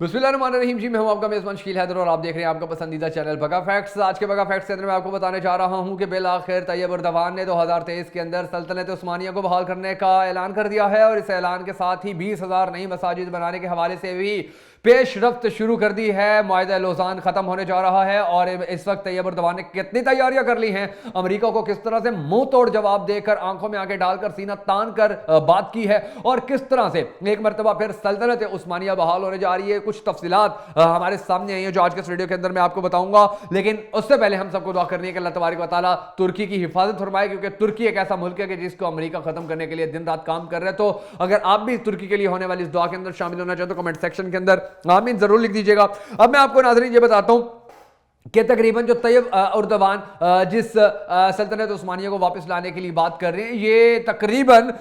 बिस्मिल्लाहिर्रहमानिर्रहीम जी, मैं हूं आपका मेज़बान शकील हैदर और आप देख रहे हैं आपका पसंदीदा चैनल बगा फैक्ट्स। आज के बगा फैक्ट्स के अंदर मैं आपको बताने जा रहा हूं कि बिलाखिर तैयब उर्दवान ने 2023 के अंदर सल्तनत उस्मानिया को बहाल करने का ऐलान कर दिया है और इस ऐलान के साथ ही 20,000 नई मसाजिद बनाने के हवाले से भी पेशरफ्त शुरू कर दी है। मुआहिदा लौज़ान खत्म होने जा रहा है और इस वक्त तैयब उर्दवान ने कितनी तैयारियां कर ली हैं, अमेरिका को किस तरह से मुंह तोड़ जवाब देकर आंखों में आंखें डालकर सीना तान कर बात की है और किस तरह से एक मरतबा फिर सल्तनत उस्मानिया बहाल होने जा रही है। कुछ तफसीलात हमारे सामने आई हैं जो आज के इस वीडियो के अंदर मैं आपको बताऊंगा, लेकिन उससे पहले हम सबको दुआ करनी है कि अल्लाह तबारक व तआला तुर्की की हिफाजत फरमाए, क्योंकि तुर्की एक ऐसा मुल्क है कि जिसको अमेरिका खत्म करने के लिए दिन रात काम कर रहे हैं। तो अगर आप भी तुर्की के लिए होने वाली इस दुआ के अंदर शामिल होना चाहते हो, कमेंट सेक्शन के अंदर आमीन जरूर लिख दीजिएगा। अब मैं आपको नाज़रीन ये बताता हूं कि तकरीबन जो तैयब उर्दवान जिस सल्तनत उस्मानिया को वापस लाने के लिए बात कर रहे हैं, ये तकरीबन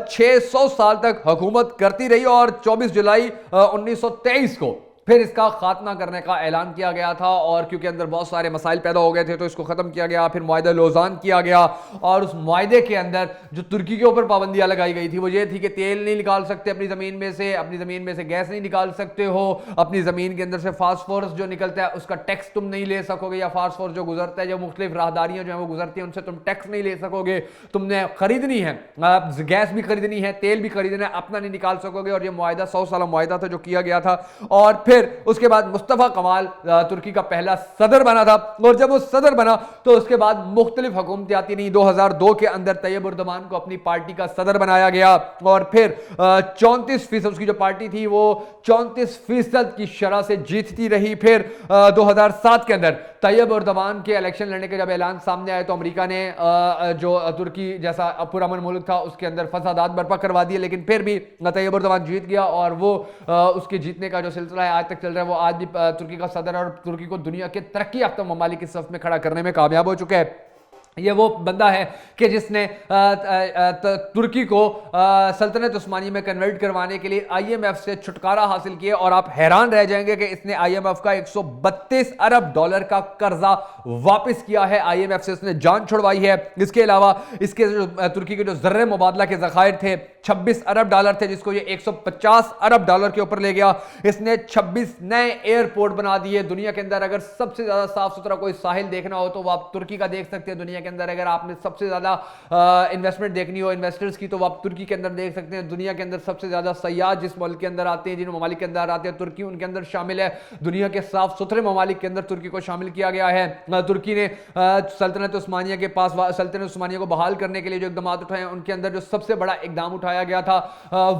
600 साल तक हुकूमत करती रही और 24 जुलाई 1923 को फिर इसका खात्मा करने का ऐलान किया गया था। और क्योंकि अंदर बहुत सारे मसाइल पैदा हो गए थे तो इसको ख़त्म किया गया। फिर मुआहिदा लौज़ान किया गया और उस मुआहिदे के अंदर जो तुर्की के ऊपर पाबंदियां लगाई गई थी वो ये थी कि तेल नहीं निकाल सकते अपनी ज़मीन में से, अपनी ज़मीन में से गैस नहीं निकाल सकते हो, अपनी ज़मीन के अंदर से फास्फोरस जो निकलता है उसका टैक्स तुम नहीं ले सकोगे, या फास्फोरस जो गुजरता है, जो मुख्तलिफ राहदारियाँ जो है वो गुजरती हैं उनसे तुम टैक्स नहीं ले सकोगे, तुमने खरीदनी है गैस भी खरीदनी है, तेल भी खरीदना है, अपना नहीं निकाल सकोगे। और ये मुआहिदा 100 साल मुआहिदा था जो किया गया था। और फिर उसके बाद मुस्तफा कमाल तुर्की का पहला सदर बना था और जब वो सदर बना तो उसके बाद मुख्तलिफ हुकूमतें आती नहीं। 2002 के अंदर तैयब उर्दवान को अपनी पार्टी का सदर बनाया गया और फिर 34% उसकी जो पार्टी थी वो 34% की शरह से जीतती रही। फिर 2007 के अंदर तैयब उर्दवान के इलेक्शन लड़ने के जब ऐलान सामने आए तो अमेरिका ने जो तुर्की जैसा पुरअमन मुल्क था उसके अंदर फसादात बर्पा करवा दिए, लेकिन फिर भी तैयब उर्दवान जीत गया और वो उसके जीतने का जो सिलसिला है आज तक चल रहा है, वो आज भी तुर्की का सदर और तुर्की को दुनिया के तरक्की याफ्ता ममालिक की सफ में खड़ा करने में कामयाब हो चुका है। ये वो बंदा है कि जिसने तुर्की को सल्तनत उस्मानी में कन्वर्ट करवाने के लिए आईएमएफ से छुटकारा हासिल किया। और आप हैरान रह जाएंगे कि इसने आईएमएफ का 132 अरब डॉलर का कर्जा वापस किया है, आईएमएफ से इसने जान छुड़वाई है। इसके अलावा इसके जो तुर्की के जो ज़र्रे मुबादला के ज़खायर थे 26 अरब डॉलर थे, जिसको ये 150 अरब डॉलर के ऊपर ले गया। इसने 26 नए एयरपोर्ट बना दिए दुनिया के अंदर। अगर सबसे ज्यादा साफ सुथरा कोई साहिल देखना हो तो वो आप तुर्की का देख सकते हैं दुनिया के अंदर। अगर आपने सबसे ज्यादा इन्वेस्टमेंट देखनी हो इन्वेस्टर्स की तो वो आप तुर्की के अंदर देख सकते हैं। दुनिया के अंदर सबसे ज्यादा सयाह जिस मुल्क के अंदर आते हैं, जिन ममालिक के अंदर आते हैं, तुर्की उनके अंदर शामिल है। दुनिया के साफ सुथरे ममालिक के अंदर तुर्की को शामिल किया गया है। तुर्की ने सल्तनत उस्मानिया के पास सल्तनत उस्मानिया को बहाल करने के लिए जो इकदाम उठाए उनके अंदर जो सबसे बड़ा इकदाम उठाया गया था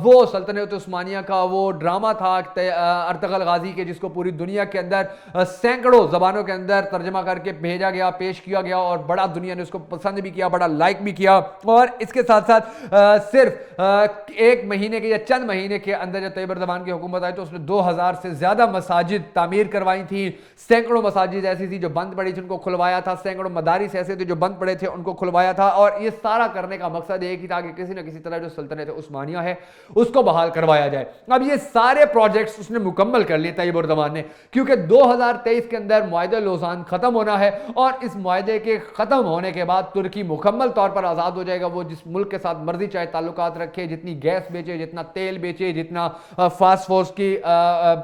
वो सल्तनत उस्मानिया का वो ड्रामा था अर्तगल गाजी के, जिसको पूरी दुनिया के अंदर सैकड़ों जबानों के अंदर तर्जमा करके भेजा गया, पेश किया गया और बड़ा दुनिया ने उसको पसंद भी किया, बड़ा लाइक भी किया। और इसके साथ साथ सिर्फ एक महीने के या चंद महीने के अंदर जब तैयब उर्दवान की हुकूमत आई तो उसने 2000 से ज्यादा मसाजिद तामीर करवाई थी। सैकड़ों मसाजिद ऐसी थी जो बंद पड़ी थी उनको खुलवाया था, सैकड़ों मदारिस ऐसे थे जो बंद पड़े थे उनको खुलवाया था। और ये सारा करने का मकसद एक ही था कि किसी न किसी तरह जो सल्तनत उस्मानिया है उसको बहाल करवाया जाए। अब ये सारे प्रोजेक्ट्स उसने मुकम्मल कर लिए तैयब उर्दवान ने, क्योंकि 2023 के अंदर मुआहिदा लौज़ान खत्म होना है और इस मुआहिदे के खत्म होने के बाद तुर्की मुकम्मल तौर पर आजाद हो जाएगा। वो जिस मुल्क के साथ मर्जी चाहे ताल्लुकात रखे, जितनी गैस बेचे, जितना तेल बेचे, जितना फास्फोरस की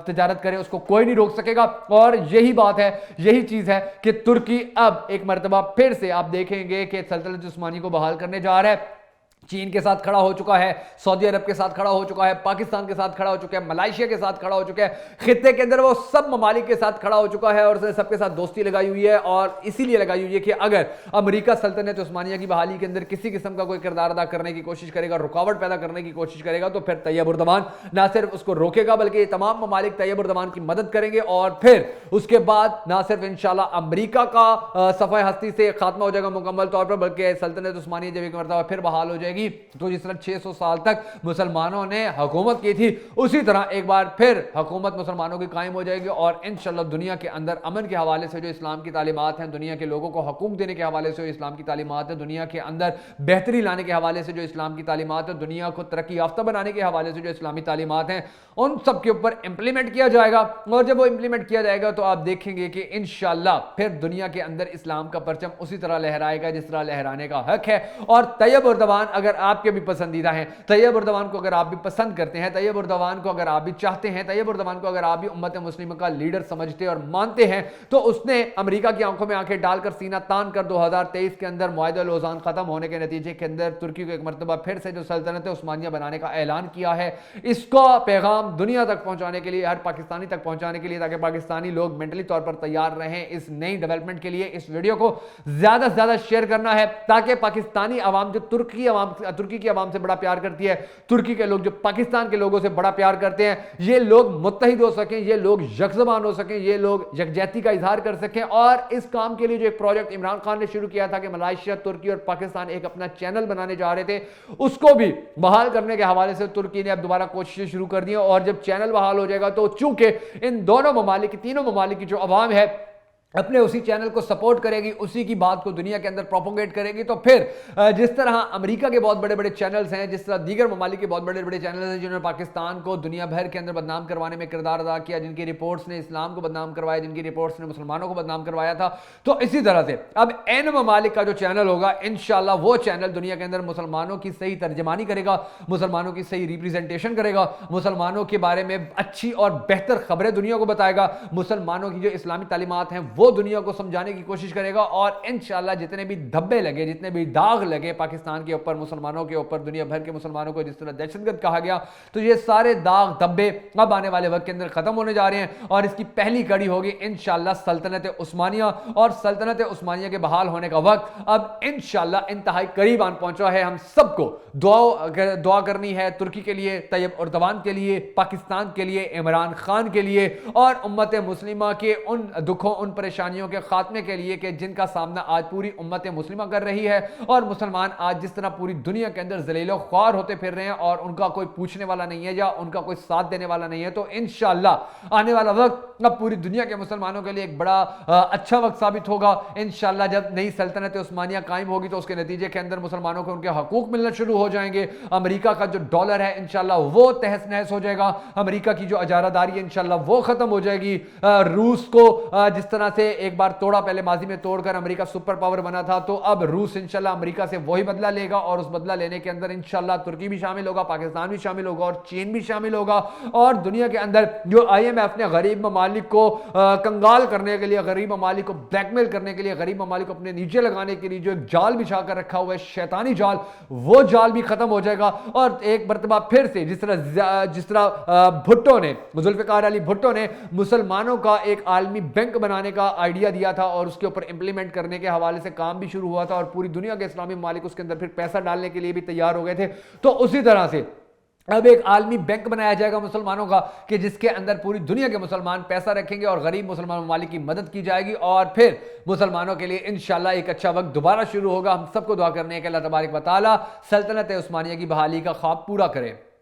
तजारत करे, उसको कोई नहीं रोक सकेगा। और यही बात है, यही चीज है कि तुर्की अब एक मरतबा फिर से आप देखेंगे कि सल्तनत उस्मानी को बहाल करने जा रहा है। चीन के साथ खड़ा हो चुका है, सऊदी अरब के साथ खड़ा हो चुका है, पाकिस्तान के साथ खड़ा हो चुका है, मलाइशिया के साथ खड़ा हो चुका है, खित्ते के अंदर वो सब ममालिक के साथ खड़ा हो चुका है और उसने सबके साथ दोस्ती लगाई हुई है। और इसीलिए लगाई हुई है कि अगर अमेरिका सल्तनत उस्मानिया की बहाली के अंदर किसी किस्म का कोई किरदार अदा करने की कोशिश करेगा, रुकावट पैदा करने की कोशिश करेगा, तो फिर तैयब उर्दवान ना सिर्फ उसको रोकेगा बल्कि तमाम ममालिक तैयब उर्दवान की मदद करेंगे। और फिर उसके बाद ना सिर्फ इंशाल्लाह अमेरिका का सफ़े हस्ती से खात्मा हो जाएगा मुकम्मल तौर पर, बल्कि सल्तनत उस्मानिया जब एक मरतबा फिर बहाल हो जाएगी तो जिस 600 साल तक मुसलमानों ने हुकूमत की थी उसी तरह एक बार फिर हुकूमत मुसलमानों की कायम हो जाएगी। और इंशाल्लाह दुनिया के अंदर अमन के हवाले से जो इस्लाम की तालीमात हैं, दुनिया के लोगों को हकूक देने के हवाले से जो इस्लाम की तालीमात है, दुनिया के अंदर बेहतरी लाने के हवाले से जो इस्लाम की तालीमात है, दुनिया को तरक्की याफ्ता बनाने के हवाले से जो इस्लामी तालीमात हैं, उन सब के ऊपर इंप्लीमेंट किया जाएगा। और जब वो इंप्लीमेंट किया जाएगा तो आप देखेंगे कि इंशाल्लाह फिर दुनिया के अंदर इस्लाम का परचम उसी तरह लहराएगा जिस तरह लहराने का हक है। और तैयब उर्दवान اگر آپ کے بھی پسندیدہ ہیں، طیب اردوان کو اگر آپ بھی پسند کرتے ہیں، طیب اردوان کو اگر آپ بھی چاہتے ہیں، طیب اردوان کو اگر آپ بھی امت مسلمہ کا لیڈر سمجھتے اور مانتے ہیں، تو اس نے امریکہ کی آنکھوں میں آنکھیں ڈال کر سینہ تان کر 2023 کے اندر معاہدہ لوزان ختم ہونے کے نتیجے کے اندر ترکی کو ایک مرتبہ پھر سے جو سلطنت عثمانیہ بنانے کا اعلان کیا ہے، اس کو پیغام دنیا تک پہنچانے کے لیے، ہر پاکستانی تک پہنچانے کے لیے، تاکہ پاکستانی لوگ مینٹلی طور پر تیار رہیں اس نئی ڈیولپمنٹ کے لیے، اس ویڈیو کو زیادہ سے زیادہ شیئر کرنا ہے تاکہ پاکستانی عوام جو ترکی کی عوام سے بڑا پیار کرتی ہے، ترکی کے لوگ جو پاکستان کے لوگوں سے بڑا پیار کرتے ہیں، یہ لوگ متحد ہو سکیں، یہ لوگ یک زبان ہو سکیں، یہ لوگ یکجہتی کا اظہار کر سکیں۔ اور اس کام کے لیے جو ایک پروجیکٹ عمران خان نے شروع کیا تھا کہ ملائیشیا، ترکی اور پاکستان ایک اپنا چینل بنانے جا رہے تھے، اس کو بھی بحال کرنے کے حوالے سے ترکی نے اب دوبارہ کوششیں شروع کر دی ہیں۔ اور جب چینل بحال ہو جائے گا تو چونکہ ان دونوں ممالک، تینوں ممالک کی جو عوام ہے اپنے اسی چینل کو سپورٹ کرے گی، اسی کی بات کو دنیا کے اندر پروپوگیٹ کرے گی، تو پھر جس طرح امریکہ کے بہت بڑے بڑے چینلز ہیں، جس طرح دیگر ممالک کے بہت بڑے بڑے چینلز ہیں جنہوں نے پاکستان کو دنیا بھر کے اندر بدنام کروانے میں کردار ادا کیا، جن کی رپورٹس نے اسلام کو بدنام کروایا، جن کی رپورٹس نے مسلمانوں کو بدنام کروایا تھا، تو اسی طرح سے اب ان ممالک کا جو چینل ہوگا انشاءاللہ وہ چینل دنیا کے اندر مسلمانوں کی صحیح ترجمانی کرے گا، مسلمانوں کی صحیح ریپریزنٹیشن کرے گا، مسلمانوں کے بارے میں اچھی اور بہتر خبریں دنیا کو بتائے گا، مسلمانوں کی جو اسلامی تعلیمات ہیں وہ دنیا کو سمجھانے کی کوشش کرے گا، اور انشاءاللہ جتنے بھی دھبے لگے، جتنے بھی داغ لگے پاکستان کے اوپر، مسلمانوں کے اوپر، دنیا بھر کے مسلمانوں کو جس طرح دہشت گرد کہا گیا، تو یہ سارے داغ دھبے اب آنے والے وقت کے اندر ختم ہونے جا رہے ہیں، اور اس کی پہلی کڑی ہوگی انشاءاللہ سلطنت عثمانیہ، اور سلطنت عثمانیہ کے بحال ہونے کا وقت اب انشاءاللہ انتہائی قریب آن پہنچا ہے۔ ہم سب کو دعا کرنی ہے ترکی کے لیے، طیب اردوان کے لیے، پاکستان کے لیے، عمران خان کے لیے، اور امت مسلمہ کے ان دکھوں، ان پریشانیوں کے خاتمے کے لیے کہ جن کا سامنا آج پوری امت مسلمہ کر رہی ہے، اور مسلمان آج جس طرح پوری دنیا کے اندر ذلیل و خوار ہوتے پھر رہے ہیں اور ان کا کوئی پوچھنے والا نہیں ہے یا ان کا کوئی ساتھ دینے والا نہیں ہے، تو انشاءاللہ آنے والا وقت اب پوری دنیا کے مسلمانوں کے لیے ایک بڑا اچھا وقت ثابت ہوگا۔ انشاءاللہ جب نئی سلطنت عثمانیہ قائم ہوگی تو اس کے نتیجے کے اندر مسلمانوں کو ان کے حقوق ملنا شروع ہو جائیں گے، امریکہ کا جو ڈالر ہے انشاءاللہ وہ تہس نہس ہو جائے گا، امریکہ کی جو اجارہ داری ہے انشاءاللہ وہ ختم ہو جائے گی، روس کو جس طرح سے ایک بار توڑا، پہلے ماضی میں توڑ کر امریکہ سپر پاور بنا تھا، تو اب روس انشاءاللہ امریکہ سے وہی بدلہ لے گا، اور اس بدلہ لینے کے اندر انشاءاللہ ترکی بھی شامل ہوگا، پاکستان بھی شامل ہوگا، اور چین بھی شامل ہوگا، اور دنیا کے اندر جو IMF نے غریب ممالک کو کنگال کرنے کے لیے، غریب ممالک کو بلیک میل کرنے کے لیے، غریب ممالک کو اپنے نیچے لگانے کے لیے جو ایک جال بچھا کر رکھا ہوا ہے، شیطانی جال، وہ جال بھی ختم ہو جائے گا، اور ایک مرتبہ پھر سے جس طرح بھٹو نے، ذوالفقار علی بھٹو نے مسلمانوں کا ایک عالمی بینک بنانے کا آئیڈیا دیا تھا اور اس کے اوپر امپلیمنٹ کرنے کے حوالے سے کام بھی شروع ہوا تھا، اور پوری دنیا کے اسلامی ممالک اس کے اندر پھر پیسہ ڈالنے کے لیے بھی تیار ہو گئے تھے، تو اسی طرح سے اب ایک عالمی بینک بنایا جائے گا مسلمانوں کا کہ جس کے اندر پوری دنیا کے مسلمان پیسہ رکھیں گے اور غریب مسلمان ممالک کی مدد کی جائے گی، اور پھر مسلمانوں کے لیے انشاءاللہ ایک اچھا وقت دوبارہ شروع ہوگا۔ ہم سب کو دعا کرنے ہے کہ اللہ تبارک و تعالی سلطنت عثمانیہ کی بحالی کا خواب پورا کرے۔